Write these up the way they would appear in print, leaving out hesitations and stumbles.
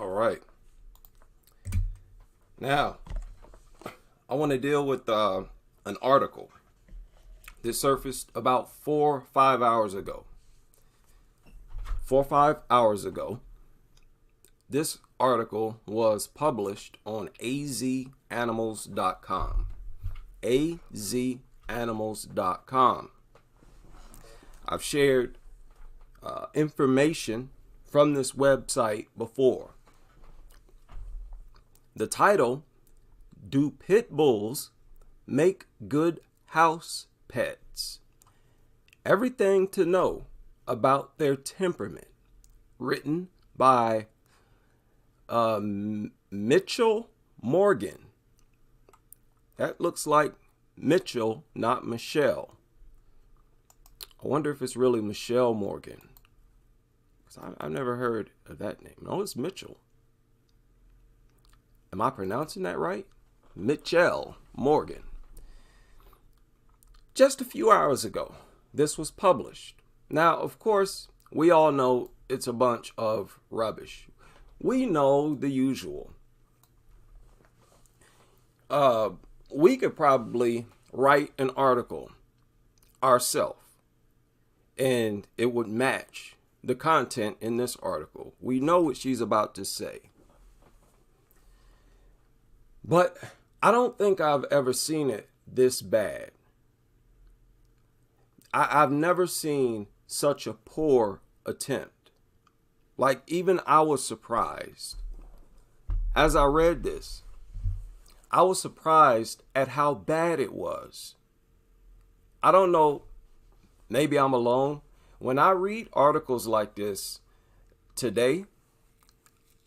All right. Now, I want to deal with an article that surfaced about 4 or 5 hours ago. 4 or 5 hours ago, this article was published on azanimals.com. azanimals.com. I've shared information from this website before. The title, Do Pit Bulls Make Good House Pets? Everything to know about their temperament. Written by Mitchell Morgan. That looks like Mitchell, not Michelle. I wonder if it's really Michelle Morgan. I've never heard of that name. No, it's Mitchell. Am I pronouncing that right? Mitchelle Morgan. Just a few hours ago, this was published. Now, of course, we all know it's a bunch of rubbish. We know the usual. We could probably write an article ourselves, and it would match the content in this article. We know what she's about to say. But I don't think I've ever seen it this bad. I've never seen such a poor attempt. Like, even I was surprised. As I read this, I was surprised at how bad it was. I don't know, maybe I'm alone. When I read articles like this today,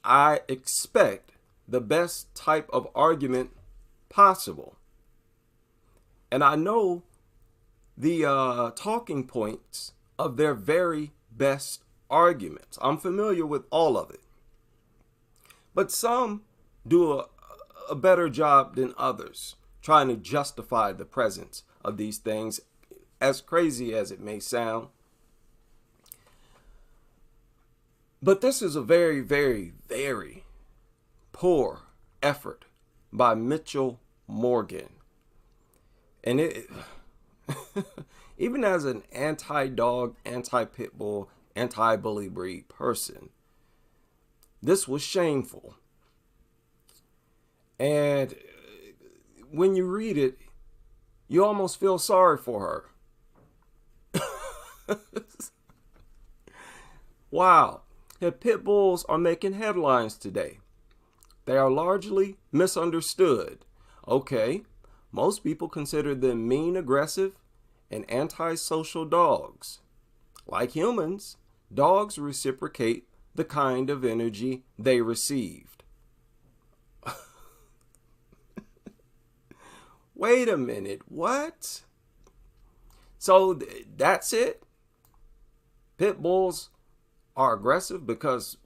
I expect the best type of argument possible. And I know the talking points of their very best arguments. I'm familiar with all of it. But some do a better job than others, trying to justify the presence of these things, as crazy as it may sound. But this is a very, very, very poor effort by Mitchell Morgan. And it, even as an anti-dog, anti-pit bull, anti-bully breed person, this was shameful. And when you read it, you almost feel sorry for her. Wow. Pit bulls are making headlines today. They are largely misunderstood. Okay, most people consider them mean, aggressive, and antisocial dogs. Like humans, dogs reciprocate the kind of energy they received. Wait a minute, what? So that's it? Pit bulls are aggressive because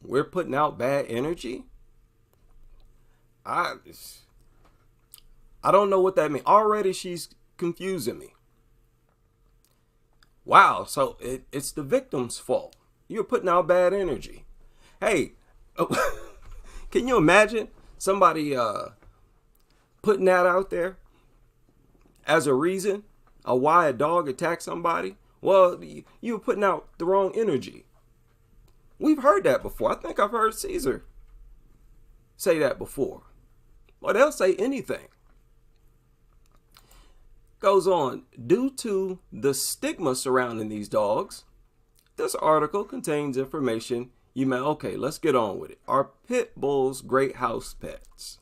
we're putting out bad energy? I don't know what that means. Already she's confusing me. Wow, so it's the victim's fault. You're putting out bad energy. Hey, can you imagine somebody putting that out there as a reason of why a dog attacked somebody? Well, you're putting out the wrong energy. We've heard that before. I think I've heard Caesar say that before. Well, they'll say anything. Goes on. Due to the stigma surrounding these dogs, this article contains information you may... Okay, let's get on with it. Are pit bulls great house pets?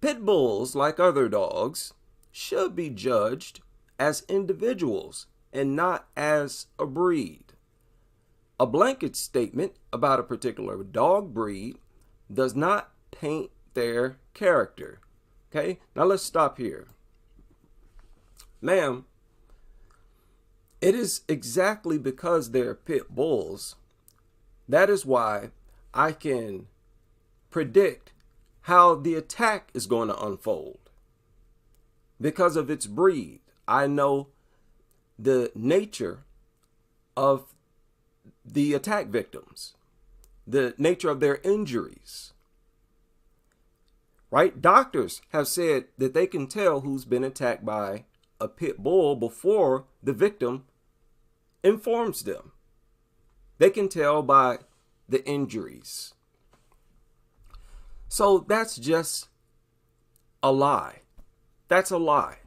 Pit bulls, like other dogs, should be judged as individuals and not as a breed. A blanket statement about a particular dog breed does not paint their character. Okay, now let's stop here. Ma'am, it is exactly because they're pit bulls. That is why I can predict how the attack is going to unfold. Because of its breed, I know the nature of the attack victims. the nature of their injuries. Right? Doctors have said that they can tell who's been attacked by a pit bull before the victim informs them. They can tell by the injuries. So that's just a lie. That's a lie.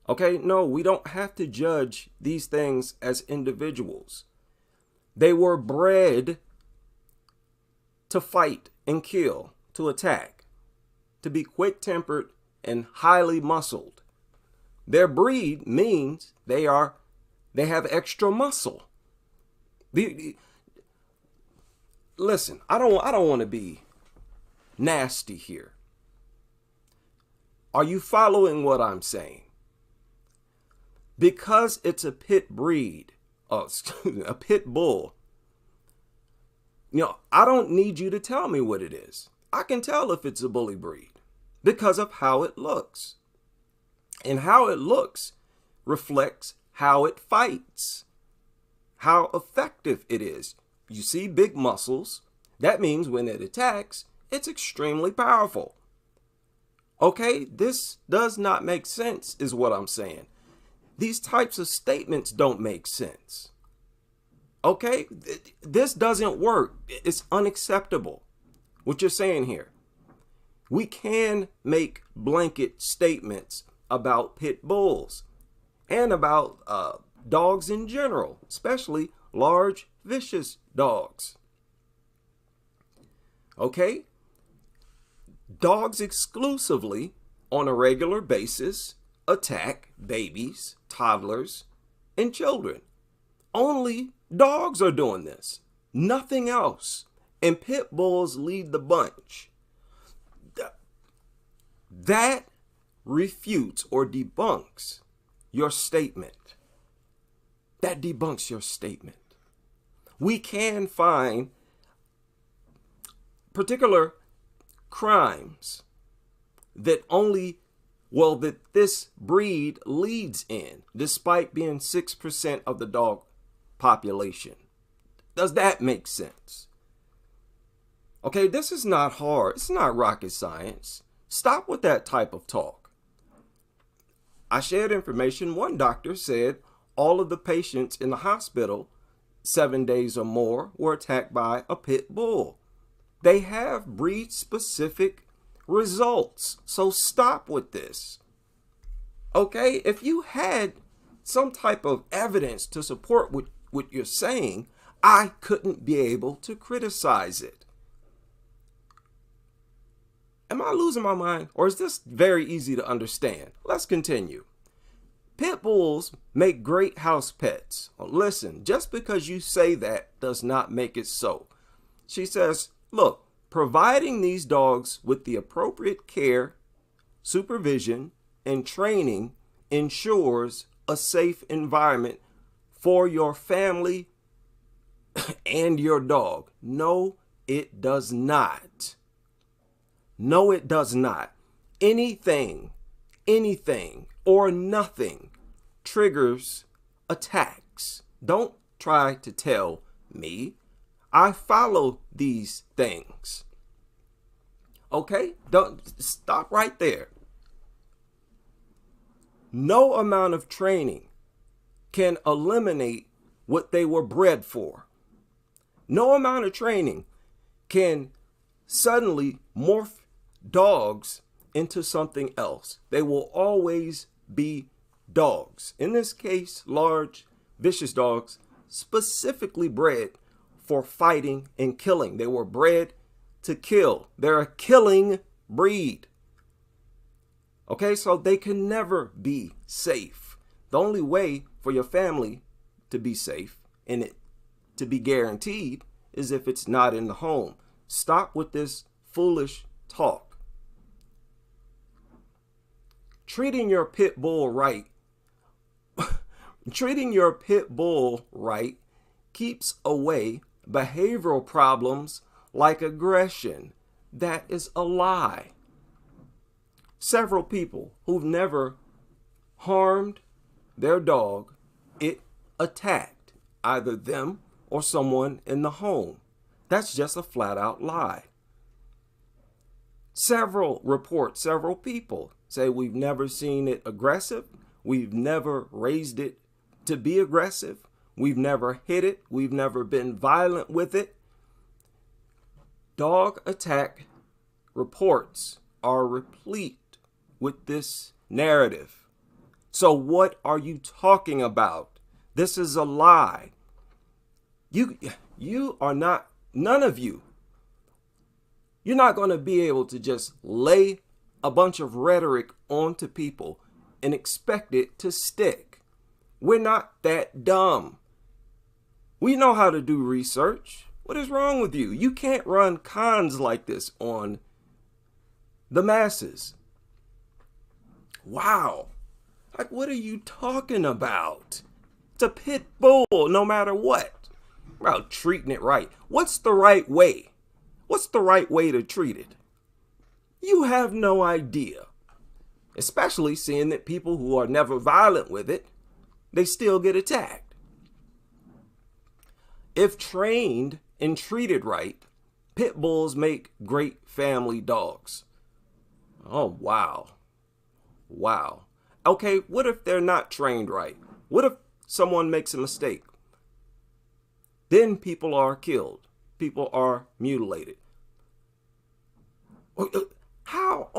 Okay, no, we don't have to judge these things as individuals. They were bred to fight and kill, to attack, to be quick-tempered and highly muscled. Their breed means they have extra muscle. Listen, I don't want to be nasty here. Are you following what I'm saying? Because it's a pit breed, a pit bull, I don't need you to tell me what it is. I can tell if it's a bully breed because of how it looks. And how it looks reflects how it fights, how effective it is. You see big muscles. That means when it attacks, it's extremely powerful. Okay, this does not make sense, is what I'm saying. These types of statements don't make sense. Okay, this doesn't work. It's unacceptable what you're saying here. We can make blanket statements about pit bulls and about dogs in general, especially large, vicious dogs. Okay, dogs exclusively on a regular basis attack babies, toddlers, and children. Only dogs are doing this, nothing else. And pit bulls lead the bunch. That refutes or debunks your statement. That debunks your statement. We can find particular crimes that this breed leads in, despite being 6% of the dog population. Does that make sense? Okay, this is not hard. It's not rocket science. Stop with that type of talk. I shared information. One doctor said all of the patients in the hospital 7 days or more were attacked by a pit bull. They have breed-specific results. So stop with this. Okay, if you had some type of evidence to support what you're saying, I couldn't be able to criticize it. Am I losing my mind, or is this very easy to understand? Let's continue. Pit bulls make great house pets. Well, listen, just because you say that does not make it so. She says, look, providing these dogs with the appropriate care, supervision, and training ensures a safe environment for your family and your dog. No, it does not. No, it does not. Anything or nothing triggers attacks. Don't try to tell me. I follow these things. Okay? Don't stop right there. No amount of training can eliminate what they were bred for. No amount of training can suddenly morph dogs into something else. They will always be dogs. In this case, large, vicious dogs, specifically bred for fighting and killing. They were bred to kill. They're a killing breed. Okay, so they can never be safe. The only way for your family to be safe and it to be guaranteed is if it's not in the home. Stop with this foolish talk. Treating your pit bull right, keeps away behavioral problems like aggression. That is a lie. Several people who've never harmed their dog, it attacked either them or someone in the home. That's just a flat out lie. Several reports, several people say we've never seen it aggressive. We've never raised it to be aggressive. We've never hit it. We've never been violent with it. Dog attack reports are replete with this narrative. So what are you talking about? This is a lie. You are not, none of you, you're not going to be able to just lay a bunch of rhetoric onto people and expect it to stick. We're not that dumb. We know how to do research. What is wrong with you? You can't run cons like this on the masses. Wow. Like, what are you talking about? It's a pit bull, no matter what. About treating it right. What's the right way? What's the right way to treat it? You have no idea. Especially seeing that people who are never violent with it, they still get attacked. If trained and treated right, pit bulls make great family dogs. Oh, wow. Wow. Okay, what if they're not trained right? What if someone makes a mistake? Then people are killed. People are mutilated. How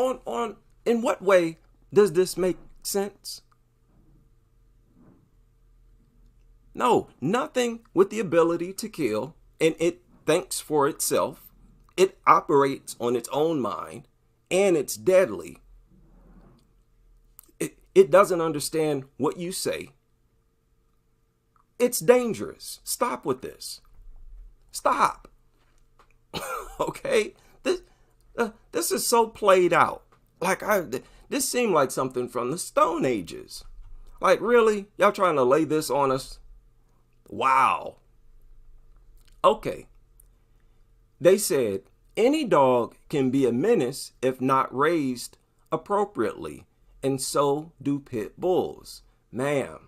in what way does this make sense? No, nothing with the ability to kill, and it thinks for itself. It operates on its own mind, and it's deadly. It doesn't understand what you say. It's dangerous. Stop with this. Stop. Okay? This is so played out. Like, this seemed like something from the Stone Ages. Like, really? Y'all trying to lay this on us? Wow. Okay. They said any dog can be a menace if not raised appropriately, and so do pit bulls. Ma'am.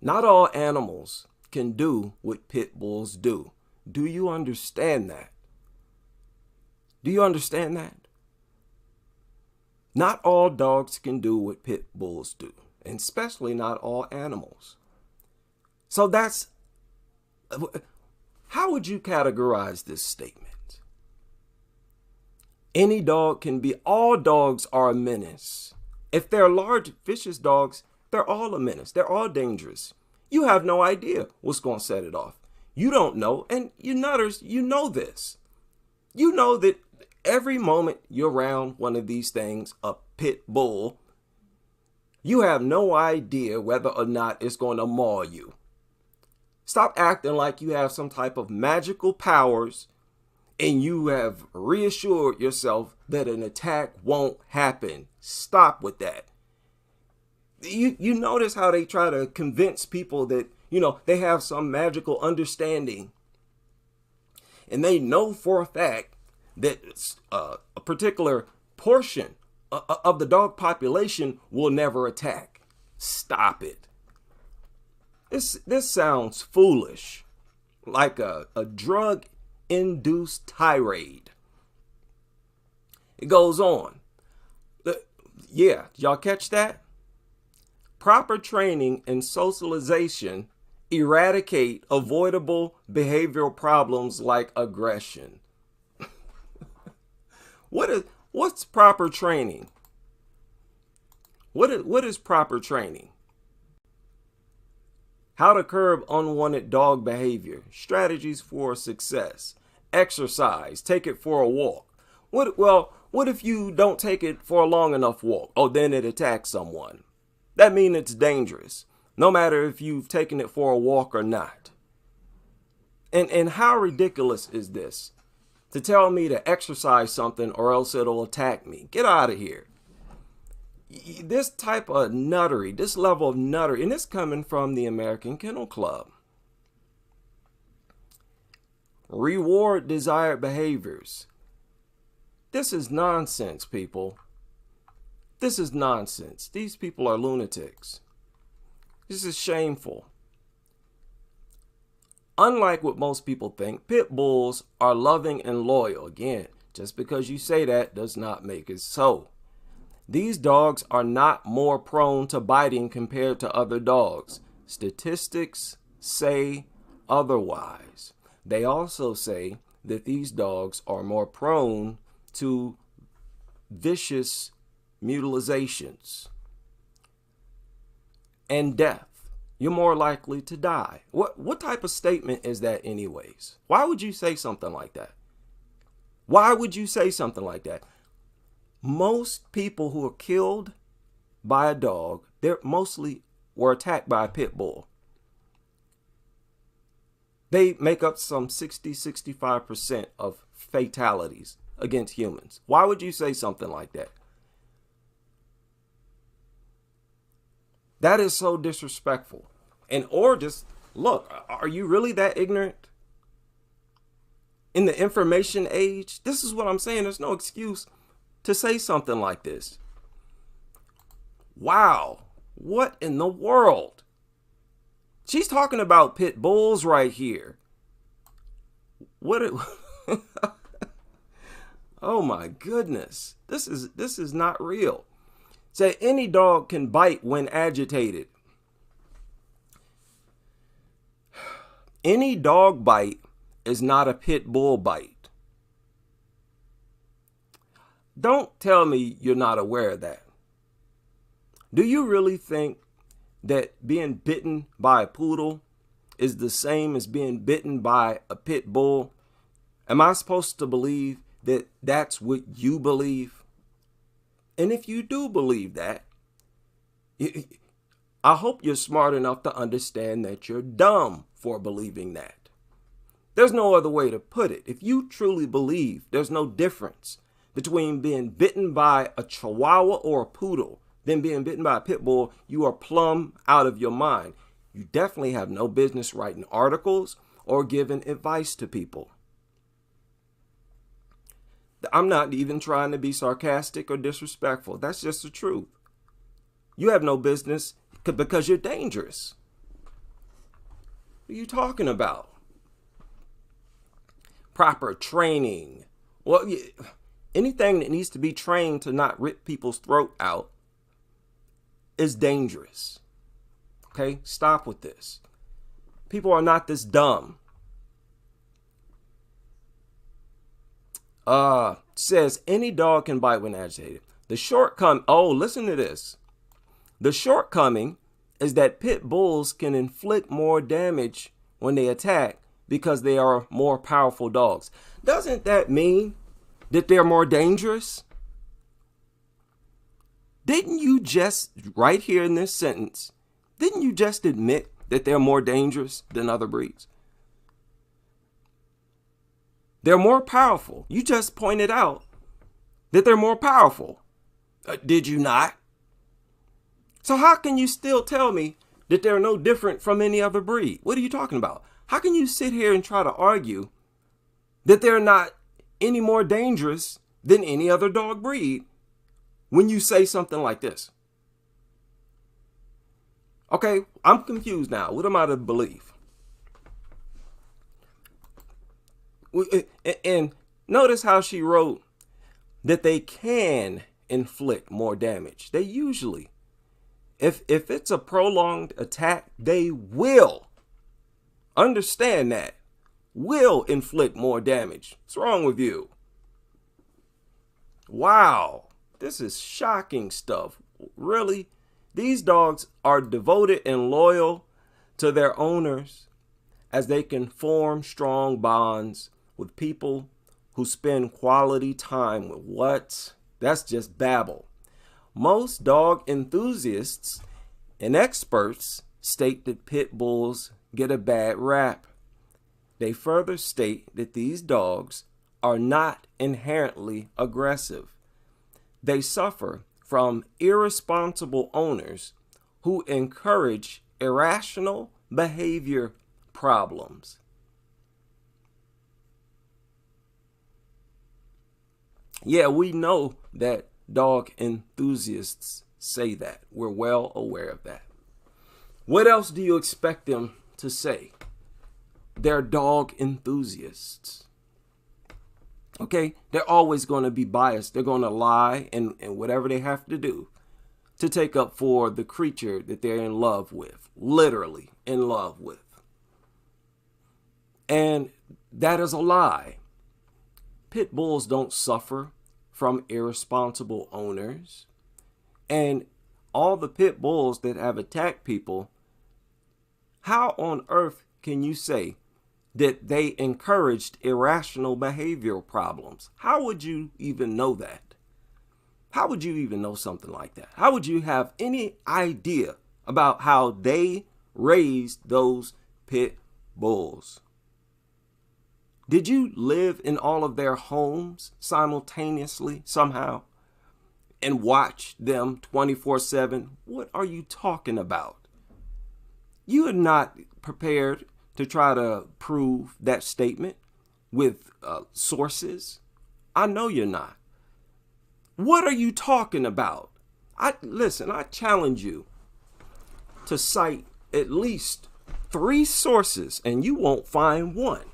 Not all animals can do what pit bulls do. Do you understand that? Do you understand that? Not all dogs can do what pit bulls do, and especially not all animals. So that's, how would you categorize this statement? Any dog can be, all dogs are a menace. If they're large, vicious dogs, they're all a menace. They're all dangerous. You have no idea what's going to set it off. You don't know, and you nutters, you know this. You know that every moment you're around one of these things, a pit bull, you have no idea whether or not it's going to maul you. Stop acting like you have some type of magical powers and you have reassured yourself that an attack won't happen. Stop with that. You notice how they try to convince people that, they have some magical understanding. And they know for a fact that a particular portion of the dog population will never attack. Stop it. This sounds foolish, like a drug-induced tirade. It goes on. Yeah, y'all catch that? Proper training and socialization eradicate avoidable behavioral problems like aggression. What's proper training? What is proper training? How to curb unwanted dog behavior, strategies for success, exercise, take it for a walk. What if you don't take it for a long enough walk? Oh, then it attacks someone. That means it's dangerous, no matter if you've taken it for a walk or not. And how ridiculous is this? To tell me to exercise something or else it'll attack me. Get out of here. This type of nuttery, this level of nuttery, and it's coming from the American Kennel Club. Reward desired behaviors. This is nonsense, people. This is nonsense. These people are lunatics. This is shameful. Unlike what most people think, pit bulls are loving and loyal. Again, just because you say that does not make it so. These dogs are not more prone to biting compared to other dogs. Statistics say otherwise. They also say that these dogs are more prone to vicious mutilations and death. You're more likely to die. What type of statement is that anyways? Why would you say something like that? Why would you say something like that? Most people who are killed by a dog, they're mostly were attacked by a pit bull. They make up some 60-65% of fatalities against humans. Why would you say something like that? That is so disrespectful. And or just look, are you really that ignorant? In the information age, this is what I'm saying. There's no excuse to say something like this. Wow, what in the world? She's talking about pit bulls right here. What it Oh my goodness. This is not real. Say any dog can bite when agitated. Any dog bite is not a pit bull bite. Don't tell me you're not aware of that. Do you really think that being bitten by a poodle is the same as being bitten by a pit bull? Am I supposed to believe that that's what you believe? And if you do believe that, I hope you're smart enough to understand that you're dumb for believing that. There's no other way to put it. If you truly believe there's no difference between being bitten by a chihuahua or a poodle than being bitten by a pit bull, you are plumb out of your mind. You definitely have no business writing articles or giving advice to people. I'm not even trying to be sarcastic or disrespectful. That's just the truth. You have no business because you're dangerous. What are you talking about? Proper training. Well, anything that needs to be trained to not rip people's throat out is dangerous. Okay, stop with this. People are not this dumb. Says any dog can bite when agitated. Listen to this. The shortcoming is that pit bulls can inflict more damage when they attack because they are more powerful dogs. Doesn't that mean that they're more dangerous? Didn't you just, right here in this sentence, didn't you just admit that they're more dangerous than other breeds? They're more powerful. You just pointed out that they're more powerful. Did you not? So how can you still tell me that they're no different from any other breed? What are you talking about? How can you sit here and try to argue that they're not any more dangerous than any other dog breed when you say something like this? Okay, I'm confused now. What am I to believe? And notice how she wrote that they can inflict more damage. They usually, if it's a prolonged attack, they will, understand that, will inflict more damage. What's wrong with you? Wow, this is shocking stuff. Really? These dogs are devoted and loyal to their owners as they can form strong bonds with people who spend quality time with what? That's just babble. Most dog enthusiasts and experts state that pit bulls get a bad rap. They further state that these dogs are not inherently aggressive. They suffer from irresponsible owners who encourage irrational behavior problems. Yeah, we know that dog enthusiasts say that. We're well aware of that. What else do you expect them to say? they're dog enthusiasts. Okay, they're always going to be biased. They're going to lie and whatever they have to do to take up for the creature that they're in love with, literally in love with. And that is a lie. Pit bulls don't suffer from irresponsible owners. And all the pit bulls that have attacked people, how on earth can you say that they encouraged irrational behavioral problems? How would you even know that? How would you even know something like that? How would you have any idea about how they raised those pit bulls? Did you live in all of their homes simultaneously somehow and watch them 24/7? What are you talking about? You are not prepared to try to prove that statement with sources. I know you're not. What are you talking about? I challenge you to cite at least 3 sources, and you won't find one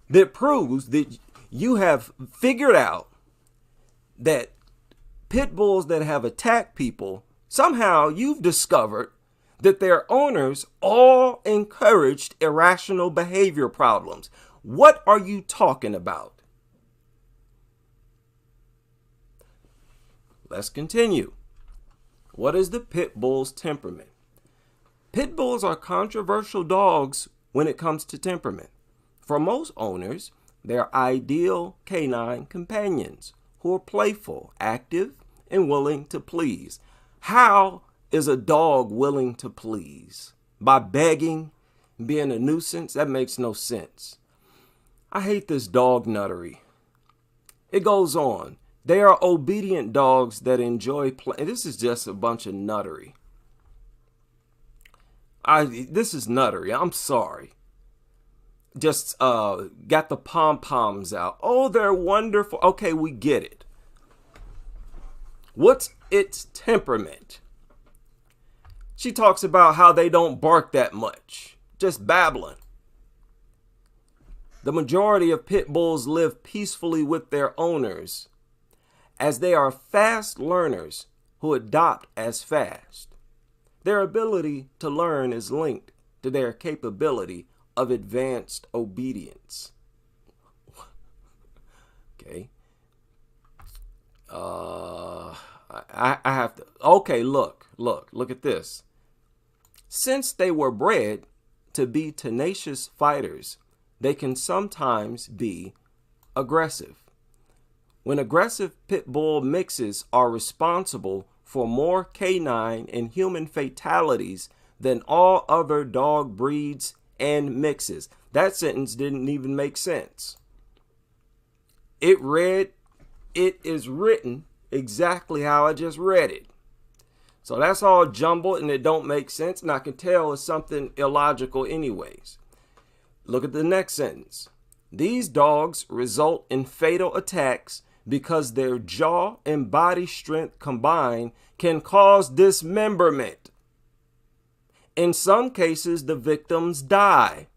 that proves that you have figured out that pit bulls that have attacked people, somehow you've discovered that their owners all encouraged irrational behavior problems. What are you talking about? Let's continue. What is the pit bull's temperament? Pit bulls are controversial dogs when it comes to temperament. For most owners, they're ideal canine companions who are playful, active, and willing to please. How is a dog willing to please? By begging, being a nuisance? That makes no sense. I hate this dog nuttery. It goes on. They are obedient dogs that enjoy play. This is just a bunch of nuttery. This is nuttery. I'm sorry. Just got the pom-poms out. Oh, they're wonderful. Okay, we get it. What's its temperament? She talks about how they don't bark that much. Just babbling. The majority of pit bulls live peacefully with their owners, as they are fast learners who adopt as fast. Their ability to learn is linked to their capability of advanced obedience. Okay. I have to. Okay, look at this. Since they were bred to be tenacious fighters, they can sometimes be aggressive. When aggressive pit bull mixes are responsible for more canine and human fatalities than all other dog breeds and mixes. That sentence didn't even make sense. It is written exactly how I just read it. So that's all jumbled and it don't make sense, and I can tell it's something illogical anyways. Look at the next sentence. These dogs result in fatal attacks because their jaw and body strength combined can cause dismemberment. In some cases, the victims die.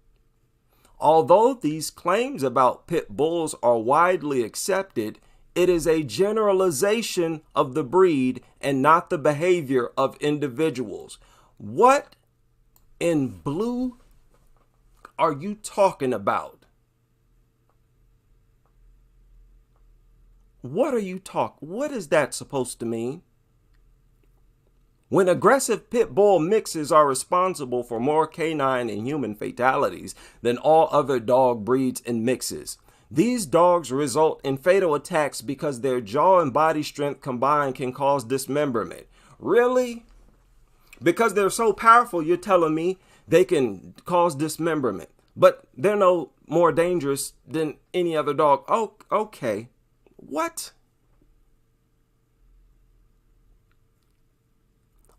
Although these claims about pit bulls are widely accepted, it is a generalization of the breed and not the behavior of individuals. What in blue are you talking about? What is that supposed to mean? When aggressive pit bull mixes are responsible for more canine and human fatalities than all other dog breeds and mixes, these dogs result in fatal attacks because their jaw and body strength combined can cause dismemberment. Really? Because they're so powerful, you're telling me they can cause dismemberment, but they're no more dangerous than any other dog. Oh, okay. What?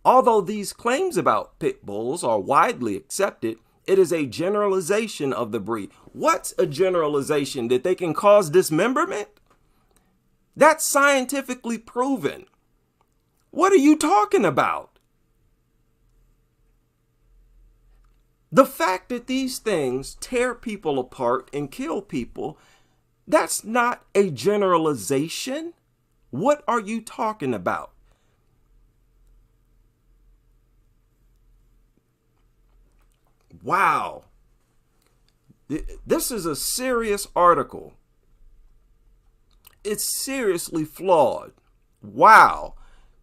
Although these claims about pit bulls are widely accepted, it is a generalization of the breed. What's a generalization? That they can cause dismemberment? That's scientifically proven. What are you talking about? The fact that these things tear people apart and kill people, that's not a generalization. What are you talking about? Wow. This is a serious article. It's seriously flawed. Wow.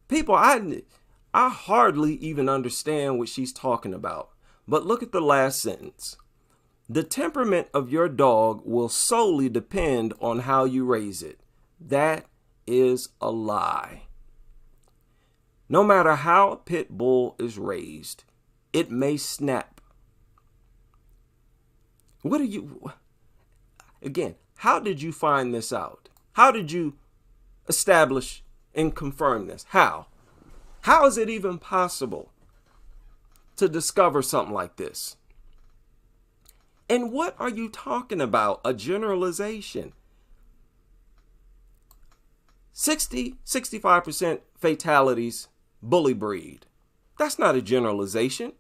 People, I hardly even understand what she's talking about. But look at the last sentence. The temperament of your dog will solely depend on how you raise it. That is a lie. No matter how a pit bull is raised, it may snap. Again, how did you find this out? How did you establish and confirm this? How? How is it even possible to discover something like this? And what are you talking about? A generalization. 65% fatalities, bully breed. That's not a generalization.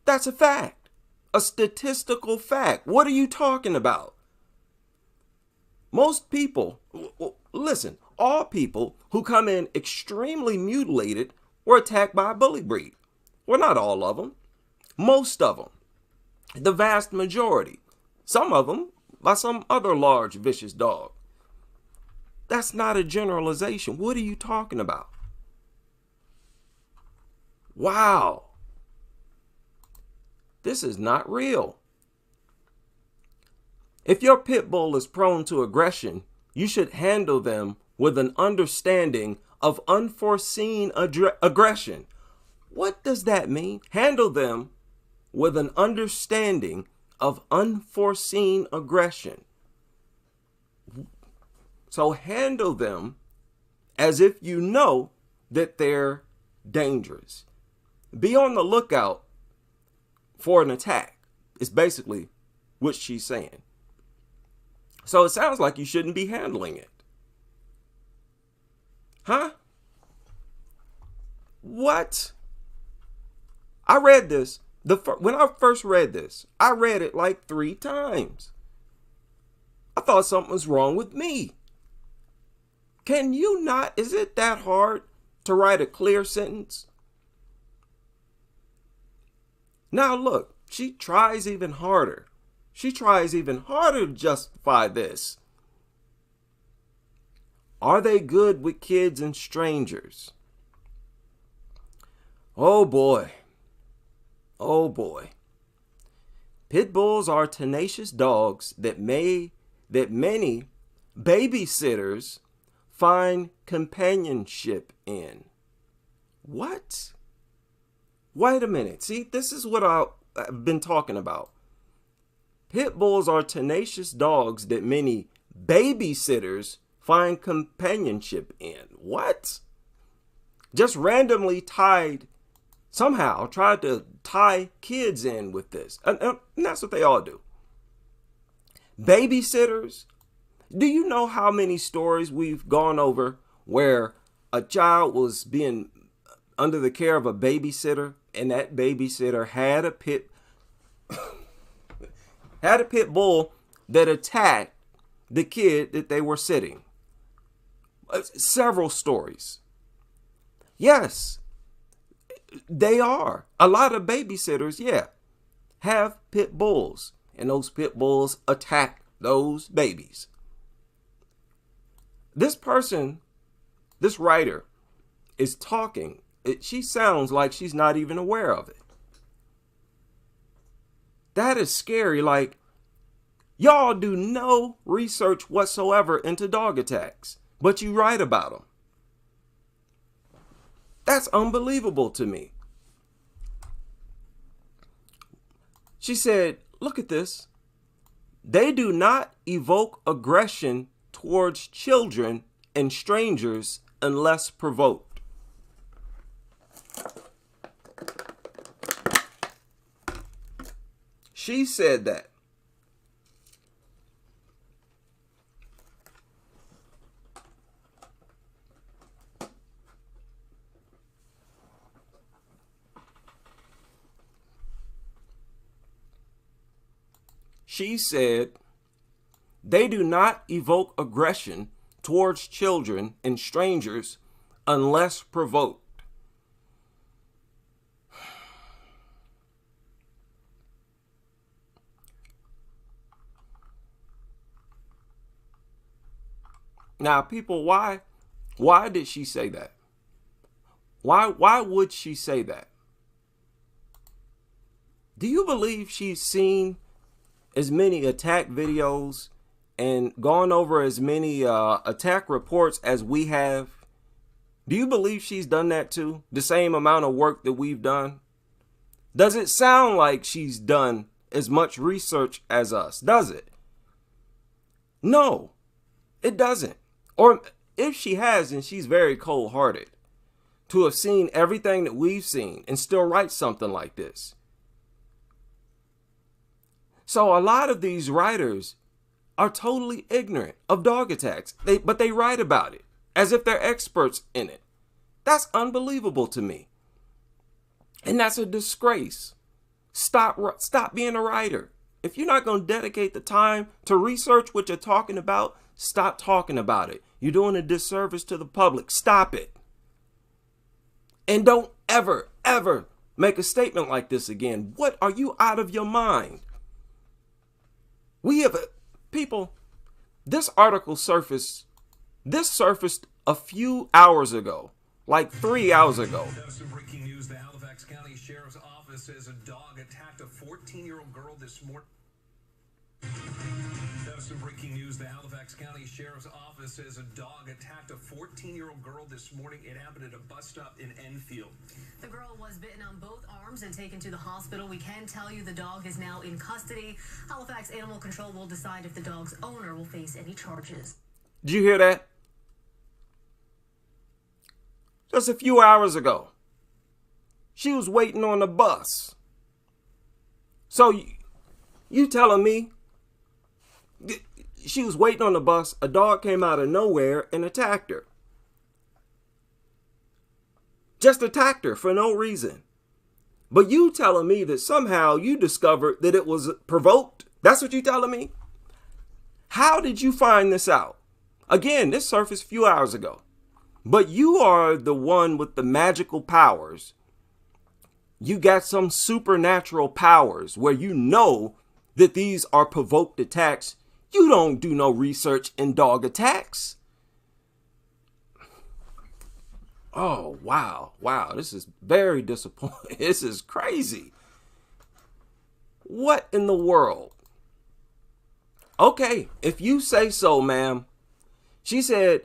That's a fact. A statistical fact. What are you talking about? Most people, listen, all people who come in extremely mutilated were attacked by a bully breed. Well, not all of them. Most of them. The vast majority. Some of them by some other large, vicious dog. That's not a generalization. What are you talking about? Wow. This is not real. If your pit bull is prone to aggression, you should handle them with an understanding of unforeseen aggression. What does that mean? Handle them with an understanding of unforeseen aggression. So handle them as if you know that they're dangerous. Be on the lookout for an attack. It's basically what she's saying. So it sounds like you shouldn't be handling it. Huh? What? I read this. When I first read this, I read it like 3 times. I thought something was wrong with me. Can you not? Is it that hard to write a clear sentence? Now look, she tries even harder. She tries even harder to justify this. Are they good with kids and strangers? Oh boy. Oh boy. Pit bulls are tenacious dogs that many babysitters find companionship in. What? Wait a minute. See, this is what I've been talking about. Pit bulls are tenacious dogs that many babysitters find companionship in. What? Just randomly tried to tie kids in with this. And that's what they all do. Babysitters. Do you know how many stories we've gone over where a child was being under the care of a babysitter and that babysitter had a pit bull that attacked the kid that they were sitting? Several stories. Yes, they are. A lot of babysitters, have pit bulls. And those pit bulls attack those babies. This person, this writer, is talking. She sounds like she's not even aware of it. That is scary. Like, y'all do no research whatsoever into dog attacks, but you write about them. That's unbelievable to me. She said, look at this. They do not evoke aggression towards children and strangers unless provoked. She said that. she said they do not evoke aggression towards children and strangers unless provoked. Now, people, why did she say that? Why would she say that? Do you believe she's seen as many attack videos and gone over as many attack reports as we have? Do you believe she's done that too? The same amount of work that we've done? Does it sound like she's done as much research as us? Does it? No, it doesn't. Or if she has, then she's very cold-hearted to have seen everything that we've seen and still write something like this. So a lot of these writers are totally ignorant of dog attacks, but they write about it as if they're experts in it. That's unbelievable to me. And that's a disgrace. Stop being a writer. If you're not going to dedicate the time to research what you're talking about, stop talking about it. You're doing a disservice to the public. Stop it. And don't ever, ever make a statement like this again. What, are you out of your mind? We have people, this article surfaced a few hours ago, like 3 hours ago. Some breaking news. The Halifax County Sheriff's Office says a dog attacked a 14-year-old girl this morning. Some breaking news. The Halifax County Sheriff's Office says a dog attacked a 14-year-old girl this morning. It happened at a bus stop in Enfield. The girl was bitten on both arms and taken to the hospital. We can tell you the dog is now in custody. Halifax Animal Control will decide if the dog's owner will face any charges. Did you hear that? Just a few hours ago. She was waiting on the bus. So you telling me she was waiting on the bus, a dog came out of nowhere and attacked her. Just attacked her for no reason. But you telling me that somehow you discovered that it was provoked? That's what you telling me? How did you find this out? Again, this surfaced a few hours ago. But you are the one with the magical powers. You got some supernatural powers where you know that these are provoked attacks. You don't do no research in dog attacks. Oh, wow. Wow, this is very disappointing. This is crazy. What in the world? Okay, if you say so, ma'am. She said,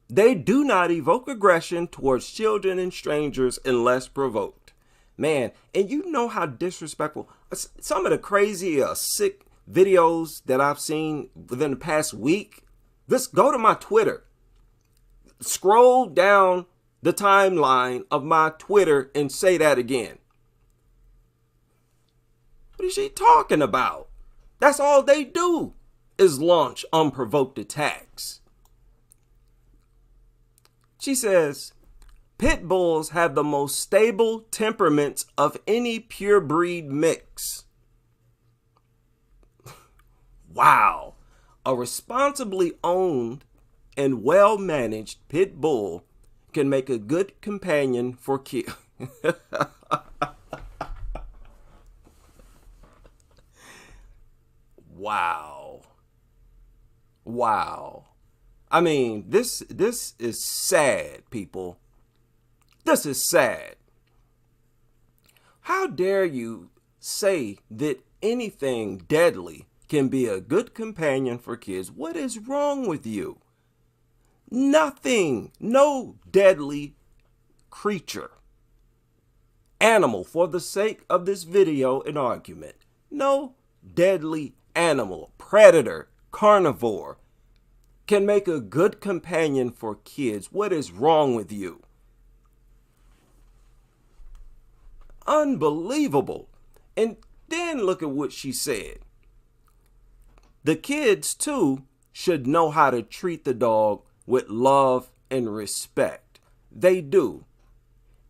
they do not evoke aggression towards children and strangers unless provoked. Man, and you know how disrespectful. Some of the crazy, sick videos that I've seen within the past week. Just go to my Twitter. Scroll down the timeline of my Twitter and say that again. What is she talking about? That's all they do is launch unprovoked attacks. She says, pit bulls have the most stable temperaments of any pure breed mix. Wow. A responsibly owned and well-managed pit bull can make a good companion for kids. Wow. Wow. I mean, this is sad, people. This is sad. How dare you say that anything deadly can be a good companion for kids? What is wrong with you? Nothing. No deadly creature, animal, for the sake of this video and argument. No deadly animal, predator, carnivore can make a good companion for kids. What is wrong with you? Unbelievable. And then look at what she said. The kids, too, should know how to treat the dog with love and respect. They do.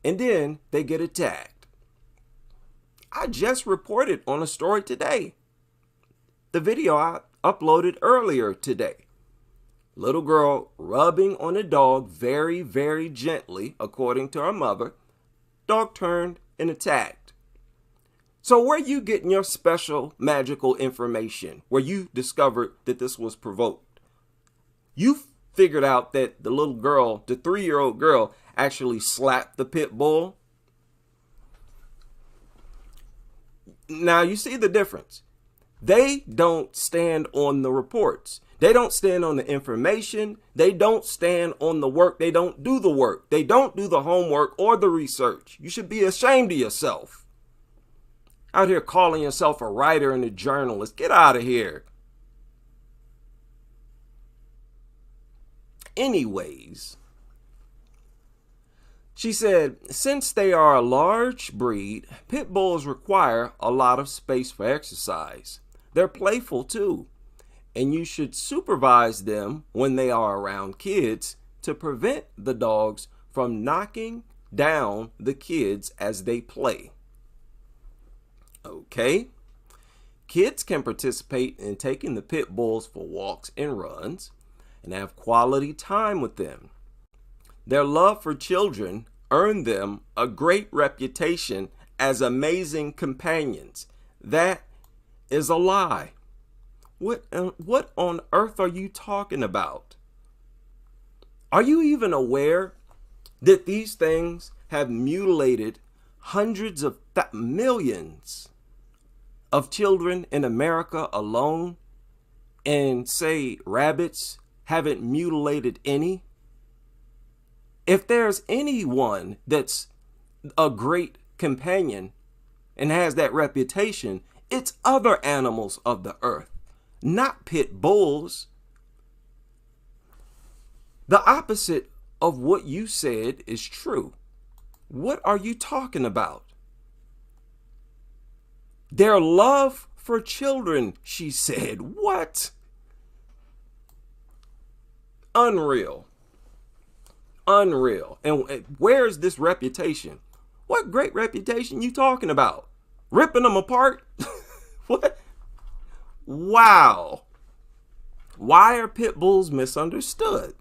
And then they get attacked. I just reported on a story today. the video I uploaded earlier today. Little girl rubbing on a dog very, very gently, according to her mother. Dog turned and attacked. So where you getting your special magical information where you discovered that this was provoked? You figured out that the little girl, the 3-year-old girl, actually slapped the pit bull? Now you see the difference. They don't stand on the reports. They don't stand on the information. They don't stand on the work. They don't do the work. They don't do the homework or the research. You should be ashamed of yourself. Out here calling yourself a writer and a journalist. Get out of here. Anyways, she said, since they are a large breed, pit bulls require a lot of space for exercise. They're playful too, and you should supervise them when they are around kids to prevent the dogs from knocking down the kids as they play. Okay. Kids can participate in taking the pit bulls for walks and runs and have quality time with them. Their love for children earned them a great reputation as amazing companions. That is a lie. What on earth are you talking about? Are you even aware that these things have mutilated hundreds of millions of children in America alone, and say rabbits haven't mutilated any? If there's anyone that's a great companion and has that reputation, it's other animals of the earth, not pit bulls. The opposite of what you said is true. What are you talking about? Their love for children, she said. What? Unreal. Unreal. And where is this reputation? What great reputation you talking about? Ripping them apart? What? Wow. Why are pit bulls misunderstood?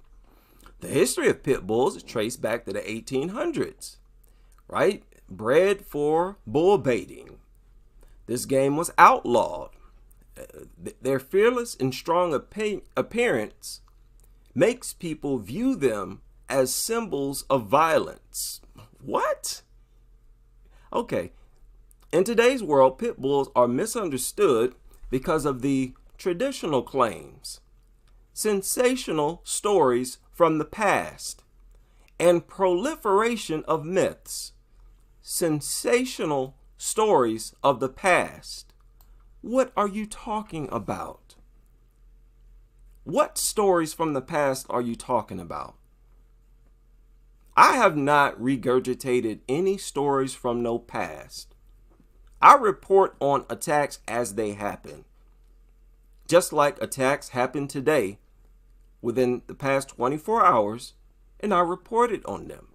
The history of pit bulls is traced back to the 1800s, right? Bred for bull baiting. This game was outlawed. Their fearless and strong appearance makes people view them as symbols of violence. What? Okay. In today's world, pit bulls are misunderstood because of the traditional claims, sensational stories from the past, and proliferation of myths. Sensational stories of the past. What are you talking about? What stories from the past are you talking about? I have not regurgitated any stories from no past. I report on attacks as they happen. Just like attacks happen today within the past 24 hours, and I reported on them.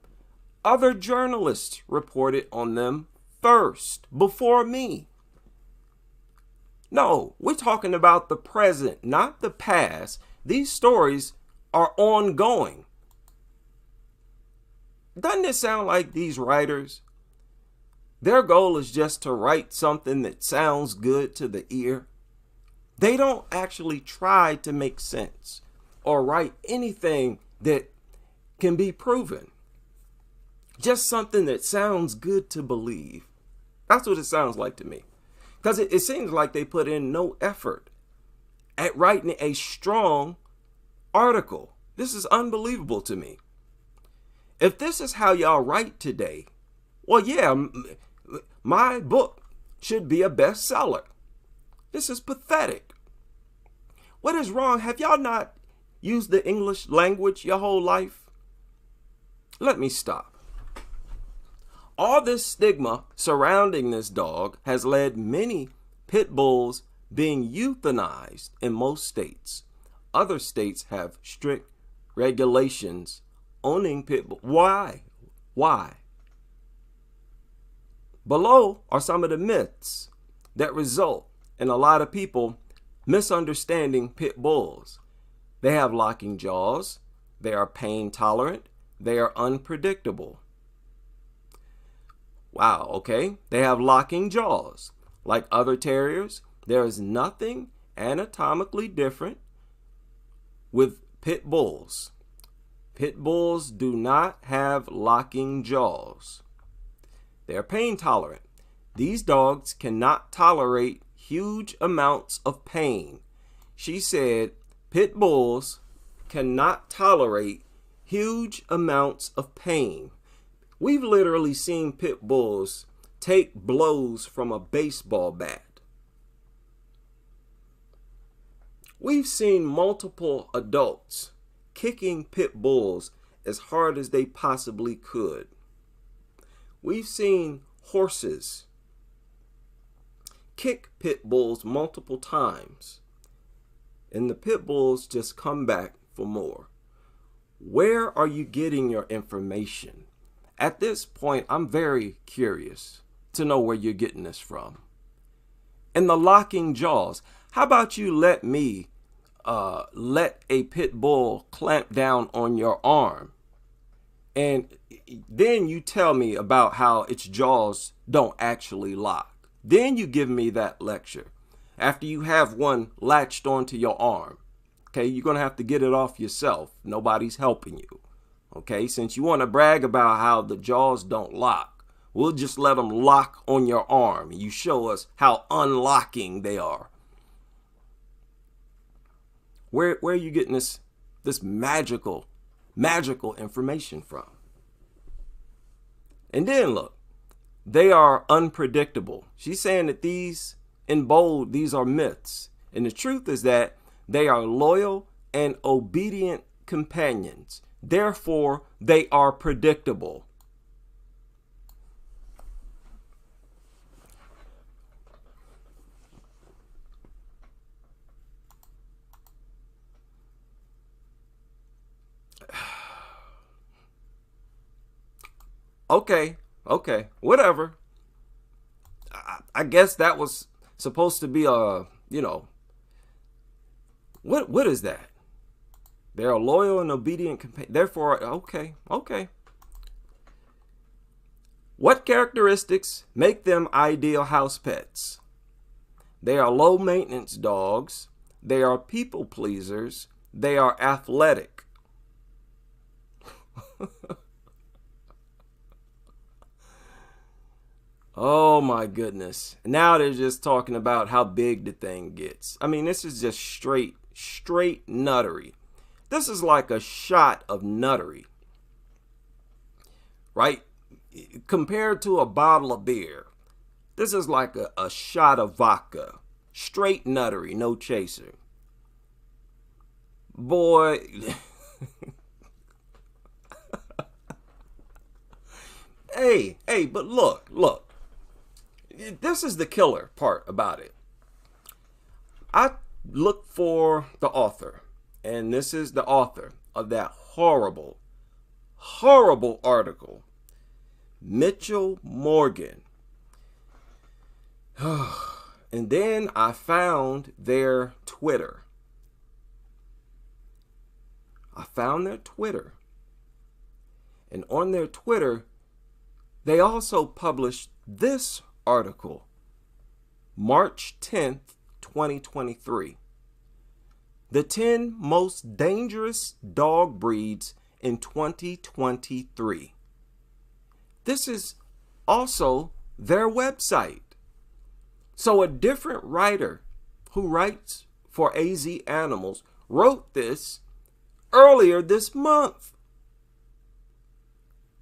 Other journalists reported on them first, before me. No, we're talking about the present, not the past. These stories are ongoing. Doesn't it sound like these writers, their goal is just to write something that sounds good to the ear? They don't actually try to make sense or write anything that can be proven. Just something that sounds good to believe. That's what it sounds like to me. Because it seems like they put in no effort at writing a strong article. This is unbelievable to me. If this is how y'all write today, well, yeah, my book should be a bestseller. This is pathetic. What is wrong? Have y'all not used the English language your whole life? Let me stop. All this stigma surrounding this dog has led many pit bulls being euthanized in most states. Other states have strict regulations owning pit bulls. Why? Why? Below are some of the myths that result in a lot of people misunderstanding pit bulls. They have locking jaws. They are pain tolerant. They are unpredictable. Wow, okay. They have locking jaws. Like other terriers, there is nothing anatomically different with pit bulls. Pit bulls do not have locking jaws. They are pain tolerant. These dogs cannot tolerate huge amounts of pain. She said pit bulls cannot tolerate huge amounts of pain. We've literally seen pit bulls take blows from a baseball bat. We've seen multiple adults kicking pit bulls as hard as they possibly could. We've seen horses kick pit bulls multiple times, and the pit bulls just come back for more. Where are you getting your information? At this point, I'm very curious to know where you're getting this from. And the locking jaws. How about you let me let a pit bull clamp down on your arm, and then you tell me about how its jaws don't actually lock. Then you give me that lecture after you have one latched onto your arm. Okay, you're going to have to get it off yourself. Nobody's helping you. Okay, since you want to brag about how the jaws don't lock, we'll just let them lock on your arm. You show us how unlocking they are. Where are you getting this magical information from? And then look, they are unpredictable. She's saying that these, in bold, these are myths. And the truth is that they are loyal and obedient companions. Therefore, they are predictable. Okay, whatever. I guess that was supposed to be a, what is that? They are loyal and obedient companions. Therefore, okay. What characteristics make them ideal house pets? They are low maintenance dogs. They are people pleasers. They are athletic. Oh my goodness. Now they're just talking about how big the thing gets. I mean, this is just straight nuttery. This is like a shot of nuttery, right? Compared to a bottle of beer, this is like a shot of vodka. Straight nuttery, no chaser. Boy. Hey, but look. This is the killer part about it. I look for the author, and this is the author of that horrible article, Mitchell Morgan. And then I found their Twitter. And on their Twitter, they also published this article, March 10th, 2023. The 10 most dangerous dog breeds in 2023. This is also their website. So a different writer who writes for AZ Animals wrote this earlier this month.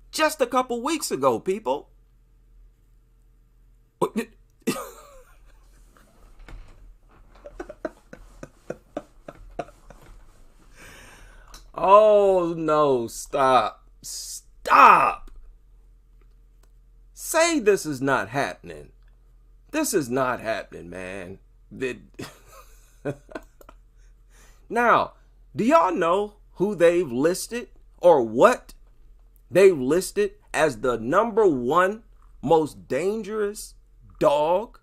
Just a couple weeks ago, people. Oh no, stop. Say this is not happening. This is not happening, man. Now, do y'all know who they've listed or what they've listed as the #1 most dangerous dog?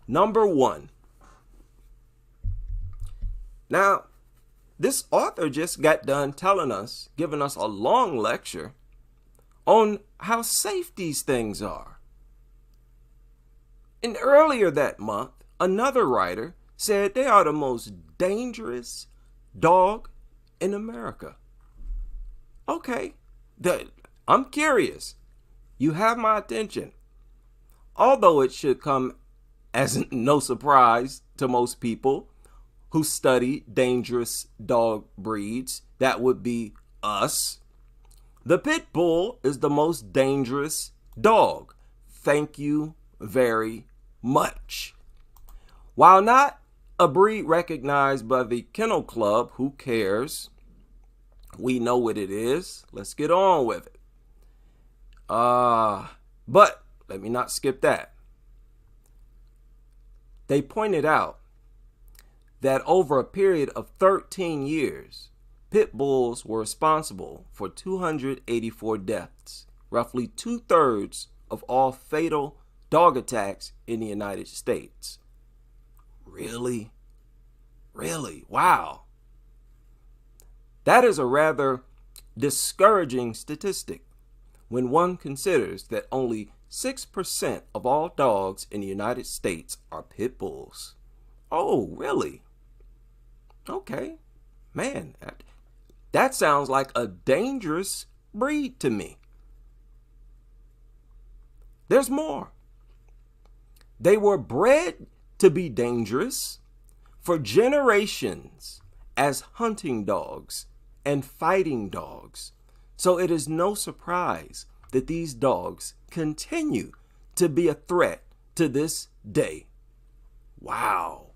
Number one. Now, this author just got done giving us a long lecture on how safe these things are. And earlier that month, another writer said they are the most dangerous dog in America. Okay, I'm curious. You have my attention. Although it should come as no surprise to most people who study dangerous dog breeds, that would be us. The pit bull is the most dangerous dog. Thank you very much. While not a breed recognized by the Kennel Club, who cares? We know what it is. Let's get on with it. But let me not skip that. They pointed out that over a period of 13 years, pit bulls were responsible for 284 deaths, roughly 2/3 of all fatal dog attacks in the United States. Really? Really? Wow. That is a rather discouraging statistic when one considers that only 6% of all dogs in the United States are pit bulls. Oh, really? Okay. Man, that sounds like a dangerous breed to me. There's more. They were bred to be dangerous for generations as hunting dogs and fighting dogs. So it is no surprise that these dogs continue to be a threat to this day. Wow.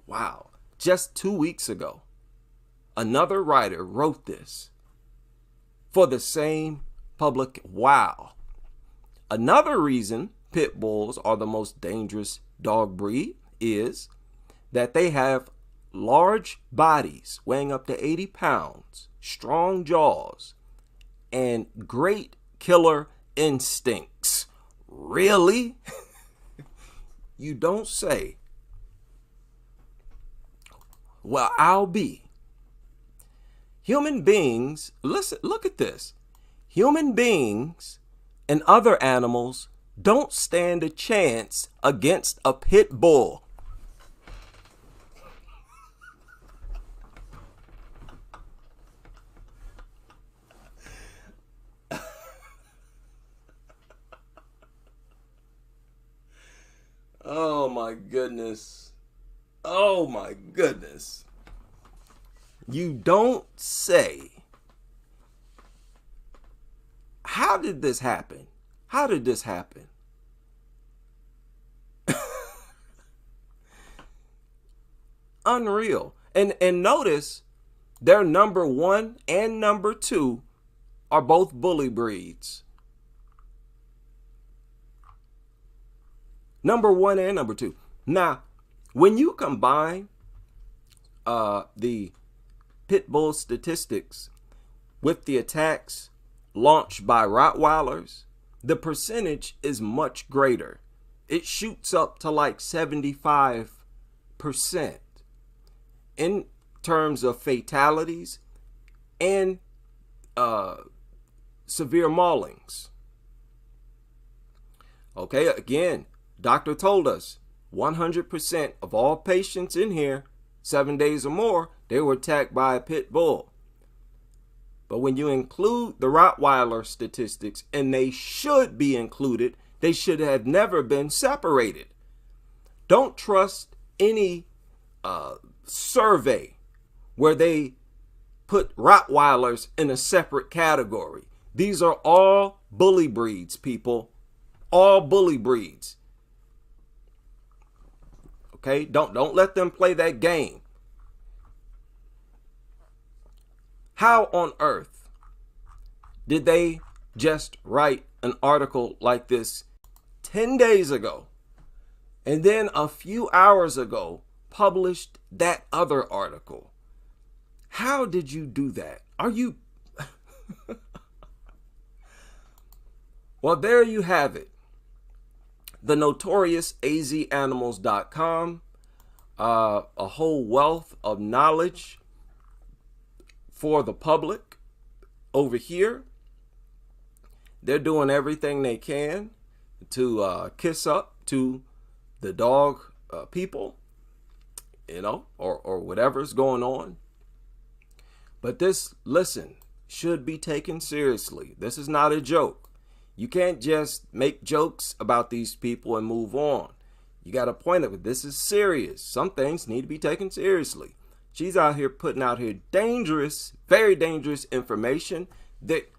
Wow. Just 2 weeks ago, another writer wrote this for the same public. Wow. Another reason pit bulls are the most dangerous dog breed is that they have large bodies weighing up to 80 pounds, strong jaws, and great killer instincts. Really? You don't say. Well, I'll be. Human beings, listen, look at this. Human beings and other animals don't stand a chance against a pit bull. Oh my goodness. Oh my goodness. You don't say. How did this happen? How did this happen? Unreal. And notice their number 1 and number 2 are both bully breeds. Number 1 and number 2. Now, when you combine the pit bull statistics with the attacks launched by Rottweilers, the percentage is much greater. It shoots up to like 75% in terms of fatalities and severe maulings. Okay, again, doctor told us 100% of all patients in here, 7 days or more, they were attacked by a pit bull. But when you include the Rottweiler statistics, and they should be included, they should have never been separated. Don't trust any survey where they put Rottweilers in a separate category. These are all bully breeds, people. All bully breeds. Okay, don't let them play that game. How on earth did they just write an article like this 10 days ago and then a few hours ago published that other article? How did you do that? Are you... Well, there you have it. the notorious azanimals.com, a whole wealth of knowledge for the public over here. They're doing everything they can to kiss up to the dog people, you know, or whatever's going on. But this, listen, should be taken seriously. This is not a joke. You can't just make jokes about these people and move on. You got to point out, this is serious. Some things need to be taken seriously. She's out here putting out here dangerous, very dangerous information that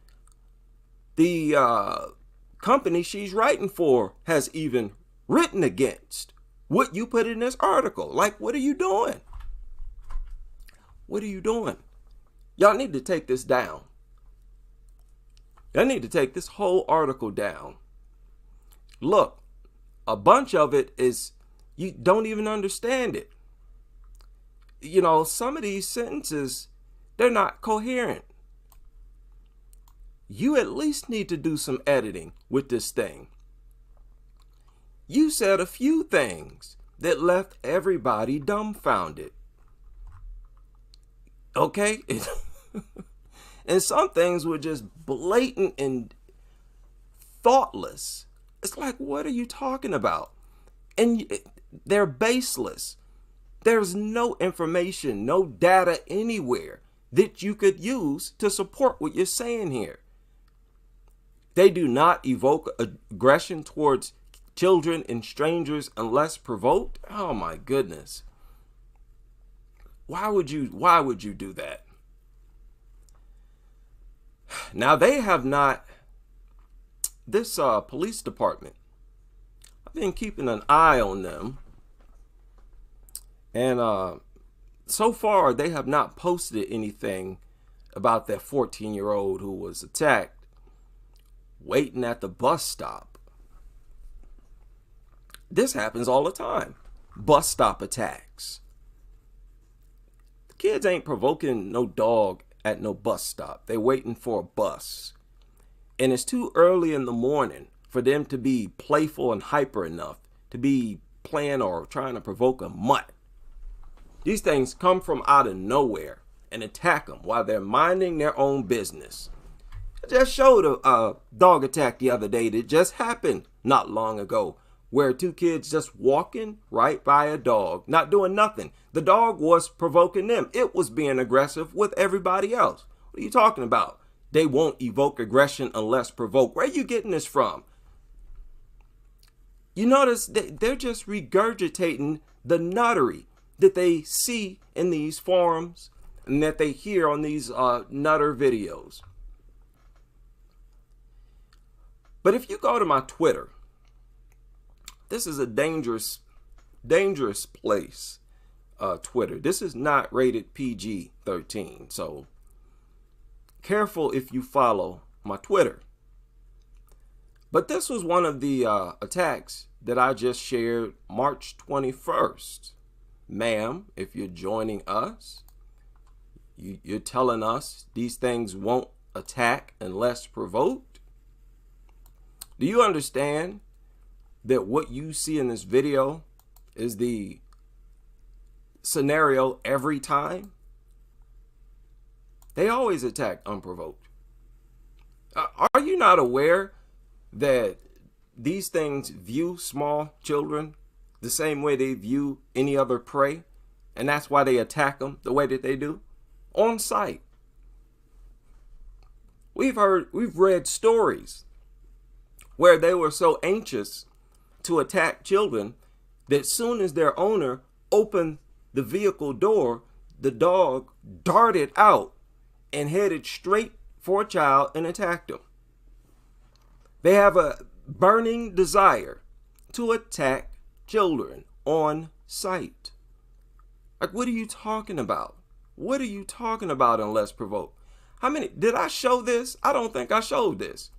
the company she's writing for has even written against what you put in this article. Like, what are you doing? What are you doing? Y'all need to take this down. Y'all need to take this whole article down. Look, a bunch of it is, you don't even understand it. You know, some of these sentences, they're not coherent. You at least need to do some editing with this thing. You said a few things that left everybody dumbfounded. Okay? And some things were just blatant and thoughtless. It's like, what are you talking about? And they're baseless. There's no information, no data anywhere that you could use to support what you're saying here. They do not evoke aggression towards children and strangers unless provoked. Oh my goodness. Why would you do that? Now they have not, this police department, I've been keeping an eye on them, and so far they have not posted anything about that 14-year-old who was attacked waiting at the bus stop. This happens all the time. Bus stop attacks. The kids ain't provoking no dog at no bus stop. They're waiting for a bus. And it's too early in the morning for them to be playful and hyper enough to be playing or trying to provoke a mutt. These things come from out of nowhere and attack them while they're minding their own business. I just showed a dog attack the other day that just happened not long ago, where two kids just walking right by a dog, not doing nothing. The dog was provoking them. It was being aggressive with everybody else. What are you talking about? They won't evoke aggression unless provoked. Where are you getting this from? You notice they're just regurgitating the nuttery that they see in these forums and that they hear on these nutter videos. But if you go to my Twitter, this is a dangerous place, Twitter. This is not rated PG-13, so careful if you follow my Twitter. But this was one of the attacks that I just shared March 21st. Ma'am, if you're joining us, you're telling us these things won't attack unless provoked. Do you understand that what you see in this video is the scenario every time? They always attack unprovoked. Are you not aware that these things view small children the same way they view any other prey? And that's why they attack them the way that they do? On sight. We've read stories where they were so anxious to attack children that soon as their owner opened the vehicle door, the dog darted out and headed straight for a child and attacked him. They have a burning desire to attack children on sight. Like, what are you talking about? What are you talking about unless provoked? How many, did I show this? I don't think I showed this.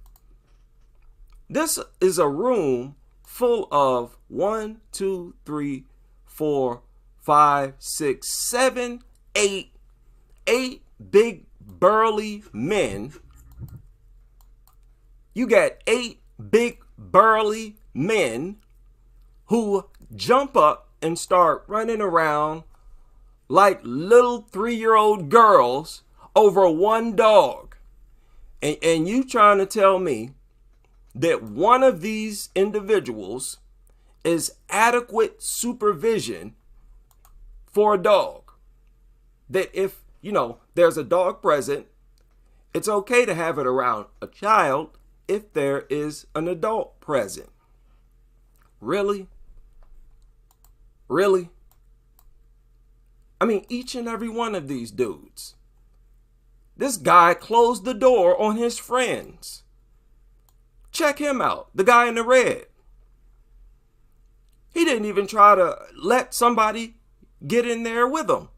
This is a room full of 1, 2, 3, 4, 5, 6, 7, 8 big burly men. You got 8 big burly men who jump up and start running around like little 3-year-old girls over one dog. And you trying to tell me that one of these individuals is adequate supervision for a dog? That if, there's a dog present, it's okay to have it around a child if there is an adult present. Really? Really? I mean, each and every one of these dudes. This guy closed the door on his friends. Check him out, the guy in the red. He didn't even try to let somebody get in there with him,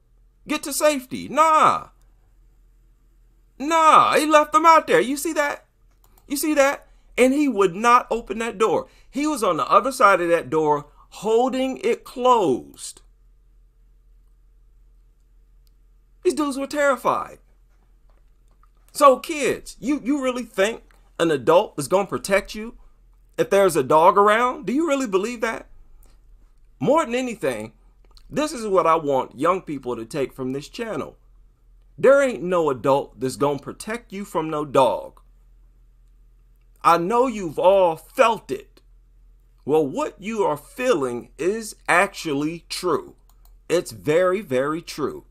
get to safety. Nah, he left them out there. You see that? And he would not open that door. He was on the other side of that door holding it closed. These dudes were terrified. So kids, you really think an adult is going to protect you if there's a dog around? Do you really believe that? More than anything, this is what I want young people to take from this channel. There ain't no adult that's going to protect you from no dog. I know you've all felt it. Well, what you are feeling is actually true. It's very, very true.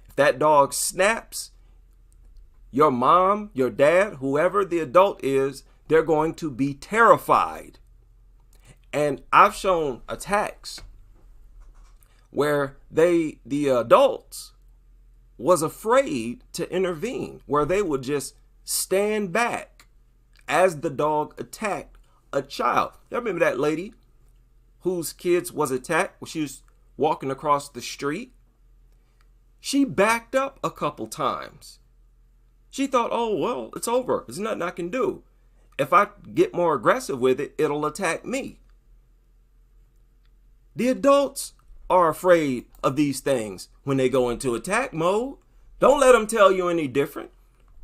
If that dog snaps, your mom, your dad, whoever the adult is, they're going to be terrified. And I've shown attacks where the adults was afraid to intervene, where they would just stand back as the dog attacked a child. Y'all remember that lady whose kids was attacked when she was walking across the street? She backed up a couple times. She thought, oh, well, it's over. There's nothing I can do. If I get more aggressive with it, it'll attack me. The adults are afraid of these things when they go into attack mode. Don't let them tell you any different.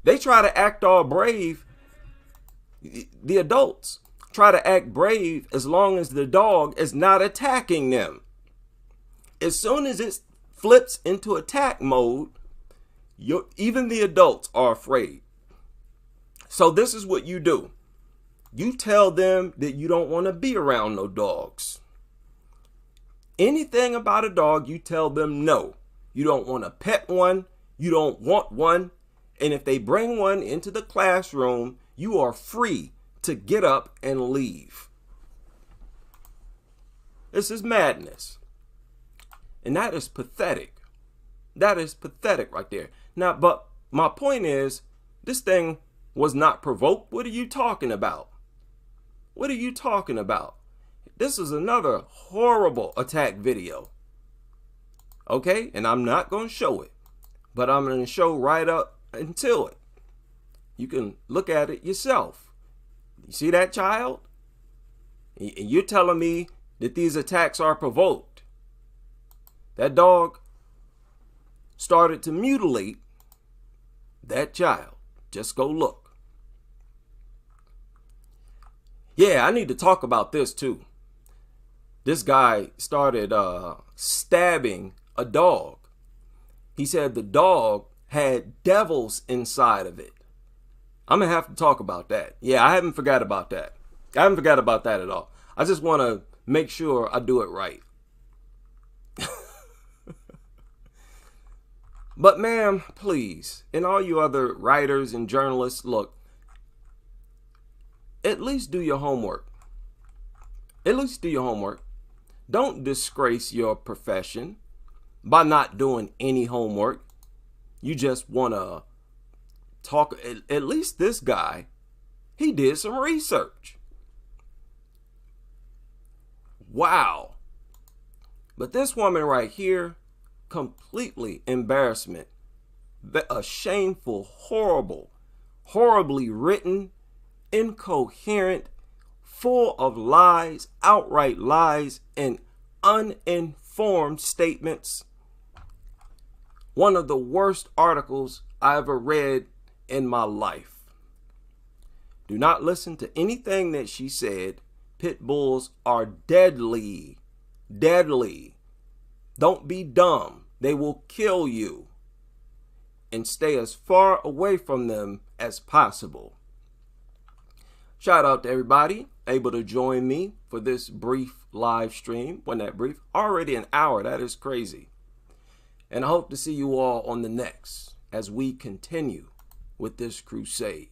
They try to act all brave. The adults try to act brave as long as the dog is not attacking them. As soon as it flips into attack mode, even the adults are afraid. So this is what you do. You tell them that you don't want to be around no dogs. Anything about a dog, you tell them no. You don't want to pet one. You don't want one. And if they bring one into the classroom, you are free to get up and leave. This is madness. And that is pathetic. That is pathetic right there. Now, but my point is, this thing was not provoked. What are you talking about? What are you talking about? This is another horrible attack video. Okay? And I'm not going to show it. But I'm going to show right up until it. You can look at it yourself. You see that child? And you're telling me that these attacks are provoked. That dog started to mutilate that child. Just go look. Yeah, I need to talk about this too. This guy started stabbing a dog. He said the dog had devils inside of it. I'm going to have to talk about that. Yeah, I haven't forgot about that. I haven't forgot about that at all. I just want to make sure I do it right. But ma'am, please, and all you other writers and journalists, look, at least do your homework. At least do your homework. Don't disgrace your profession by not doing any homework. You just want to talk. At least this guy, he did some research. Wow. But this woman right here, completely embarrassment. A shameful, horrible, horribly written, incoherent, full of lies, outright lies, and uninformed statements. One of the worst articles I ever read in my life. Do not listen to anything that she said. Pit bulls are deadly deadly. Don't be dumb. They will kill you. And stay as far away from them as possible. Shout out to everybody able to join me for this brief live stream. Wasn't that brief? Already an hour. That is crazy. And I hope to see you all on the next as we continue with this crusade.